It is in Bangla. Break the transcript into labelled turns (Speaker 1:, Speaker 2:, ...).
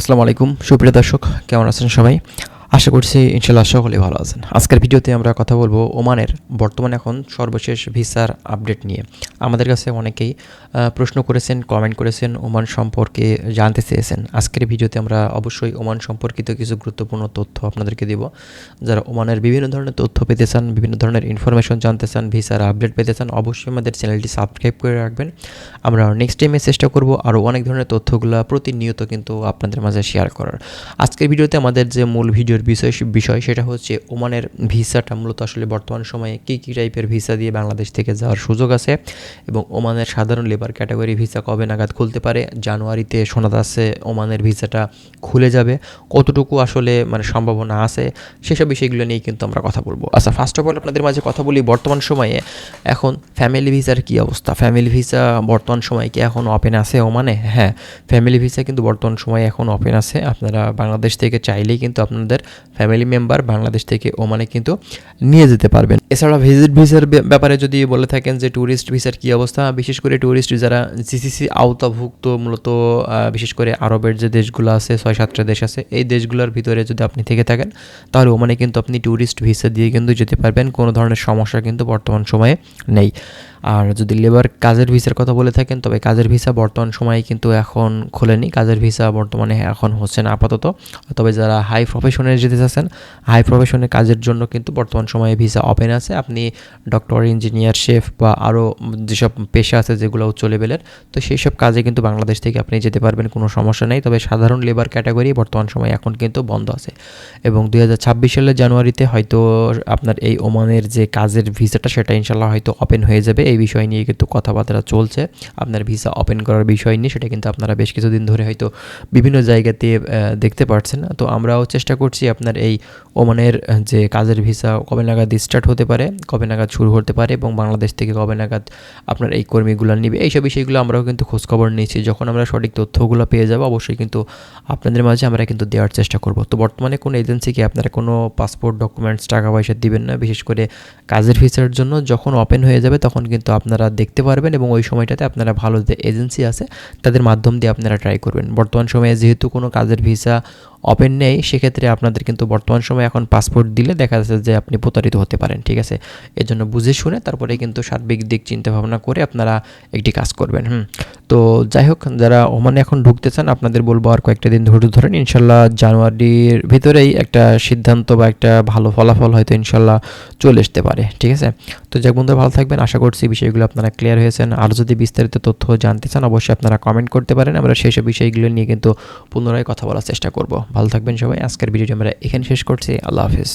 Speaker 1: আসসালামু আলাইকুম সুপ্রিয় দর্শক, কেমন আছেন সবাই? আশা করছি ইনশাআল্লাহ সকলেই ভালো আছেন। আজকের ভিডিওতে আমরা কথা বলবো ওমানের বর্তমানে এখন সর্বশেষ ভিসার আপডেট নিয়ে। আমাদের কাছে অনেকেই প্রশ্ন করেছেন, কমেন্ট করেছেন, ওমান সম্পর্কে জানতে চেয়েছেন। আজকের ভিডিওতে আমরা অবশ্যই ওমান সম্পর্কিত কিছু গুরুত্বপূর্ণ তথ্য আপনাদেরকে দেব। যারা ওমানের বিভিন্ন ধরনের তথ্য পেতে চান, বিভিন্ন ধরনের ইনফরমেশন জানতে চান, ভিসার আপডেট পেতে চান, অবশ্যই আমাদের চ্যানেলটি সাবস্ক্রাইব করে রাখবেন। আমরা নেক্সট টাইমে চেষ্টা করব আরও অনেক ধরনের তথ্যগুলো প্রতিনিয়ত কিন্তু আপনাদের মাঝে শেয়ার করার। আজকের ভিডিওতে আমাদের যে মূল ভিডিওর বিষয় সেটা হচ্ছে ওমানের ভিসাটা মূলত আসলে বর্তমান সময়ে কী টাইপের ভিসা দিয়ে বাংলাদেশ থেকে যাওয়ার সুযোগ আছে এবং ওমানের সাধারণ লেবার ক্যাটাগরি ভিসা কবে নাগাদ খুলতে পারে। জানুয়ারিতে শোনা যাচ্ছে ওমানের ভিসাটা খুলে যাবে, কতটুকু আসলে সম্ভাবনা আছে সেসব বিষয়গুলো নিয়ে কিন্তু আমরা কথা বলবো। আচ্ছা, ফার্স্ট অফ অল আপনাদের মাঝে কথা বলি বর্তমান সময়ে এখন ফ্যামিলি ভিসার কী অবস্থা। ফ্যামিলি ভিসা বর্তমান সময়ে কি এখন ওপেন আছে ওমানে? হ্যাঁ, ফ্যামিলি ভিসা কিন্তু বর্তমান সময়ে এখন ওপেন আছে। আপনারা বাংলাদেশ থেকে চাইলেই কিন্তু আপনাদের ফ্যামিলি মেম্বার বাংলাদেশ থেকে ওমানে কিন্তু নিয়ে যেতে পারবেন। এছাড়া ভিজিট ভিসার ব্যাপারে যদি বলে থাকেন যে ট্যুরিস্ট ভিসার কী অবস্থা, বিশেষ করে ট্যুরিস্ট যারা জিসিসি আওতাভুক্ত মূলত বিশেষ করে আরবের যে দেশগুলো আছে 6-7টা দেশ আছে, এই দেশগুলোর ভিতরে যদি আপনি থেকে থাকেন তাহলে ওমানে কিন্তু আপনি ট্যুরিস্ট ভিসা দিয়ে কিন্তু যেতে পারবেন, কোনো ধরনের সমস্যা কিন্তু বর্তমান সময়ে নেই। আর যদি লেবার কাজের ভিসার কথা বলে থাকেন তবে কাজের ভিসা বর্তমান সময়ে কিন্তু এখন খোলেনি, কাজের ভিসা বর্তমানে এখন হচ্ছে না আপাতত। তবে যারা হাই প্রফেশনে যেতে চাচ্ছেন, হাই প্রফেশনের কাজের জন্য কিন্তু বর্তমান সময়ে ভিসা ওপেন আছে। আপনি ডক্টর, ইঞ্জিনিয়ার, শেফ বা আরও যেসব পেশা আছে যেগুলো উচ্চ লেভেলের, তো সেই সব কাজে কিন্তু বাংলাদেশ থেকে আপনি যেতে পারবেন, কোনো সমস্যা নেই। তবে সাধারণ লেবার ক্যাটাগরি বর্তমান সময়ে এখন কিন্তু বন্ধ আছে এবং 2026 সালের জানুয়ারিতে হয়তো আপনার এই ওমানের যে কাজের ভিসাটা সেটা ইনশাল্লাহ হয়তো ওপেন হয়ে যাবে। এই বিষয় নিয়ে কিন্তু কথাবার্তা চলছে, আপনার ভিসা ওপেন করার বিষয় নিয়ে। সেটা কিন্তু আপনারা বেশ কিছুদিন ধরে হয়তো বিভিন্ন জায়গাতে দেখতে পাচ্ছেন। তো আমরাও চেষ্টা করছি আপনার এই ওমানের যে কাজের ভিসা কবে নাগাদ স্টার্ট হতে পারে, কবে নাগাদ শুরু হতে পারে এবং বাংলাদেশ থেকে কবে নাগাদ আপনার এই কর্মীগুলো নিবে, এইসব বিষয়গুলো আমরাও কিন্তু খোঁজখবর নিয়েছি। যখন আমরা সঠিক তথ্যগুলো পেয়ে যাবো অবশ্যই কিন্তু আপনাদের মাঝে আমরা কিন্তু দেওয়ার চেষ্টা করব। তো বর্তমানে কোনো এজেন্সিকে আপনারা কোনো পাসপোর্ট, ডকুমেন্টস, টাকা পয়সা দিবেন না, বিশেষ করে কাজের ভিসার জন্য। যখন ওপেন হয়ে যাবে তখন কিন্তু আপনারা দেখতে পারবেন এবং ওই সময়টাতে আপনারা ভালো যে এজেন্সি আছে তাদের মাধ্যম দিয়ে আপনারা ট্রাই করবেন। বর্তমান সময়ে যেহেতু কোনো কাজের ভিসা ওপেন নেই, সেক্ষেত্রে আপনাদের কিন্তু বর্তমান সময়ে এখন পাসপোর্ট দিলে দেখা যাচ্ছে যে আপনি প্রতারিত হতে পারেন, ঠিক আছে? এর জন্য বুঝে শুনে তারপরে কিন্তু সার্বিক দিক চিন্তা ভাবনা করে আপনারা একটি কাজ করবেন। তো যাই হোক, যারা ওমানে এখন ঢুকতে চান আপনাদের বলবো আর কয়েকটা দিন ধৈর্য ধরেন। ইনশাল্লাহ জানুয়ারির ভিতরেই একটা সিদ্ধান্ত বা একটা ভালো ফলাফল হয়তো ইনশাল্লাহ চলে আসতে পারে, ঠিক আছে? তো যাক বন্ধুরা, ভালো থাকবেন। আশা করছি বিষয়গুলো আপনারা ক্লিয়ার হয়েছেন। আর যদি বিস্তারিত তথ্য জানতে চান অবশ্যই আপনারা কমেন্ট করতে পারেন, আমরা সেই সব বিষয়গুলো নিয়ে কিন্তু পুনরায় কথা বলার চেষ্টা করব। ভালো থাকবেন সবাই। আজকের ভিডিওটি আমরা এখানে শেষ করছি। আল্লাহ হাফিজ।